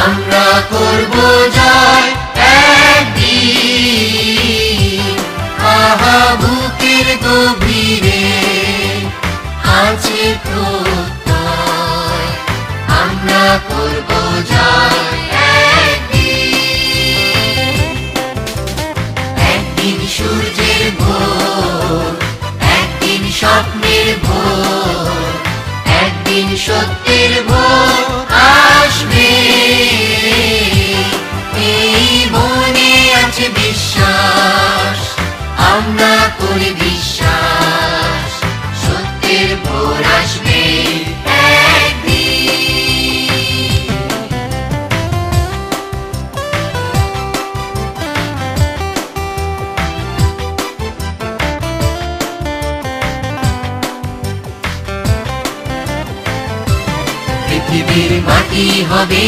আমরা করব জয় একদিন। আহা বুকের গভীরে আছে প্রত্যয়, আমরা করব জয় একদিন। একদিন সূর্যের ভোর, একদিন স্বপ্নের ভোর, একদিন সত্যের ভোর আসবে। এই মনে আছে বিশ্বাস, আমরা করি বিশ্বাস, সত্যের ভোর আসবে একদিন। পৃথিবীর মাটি হবে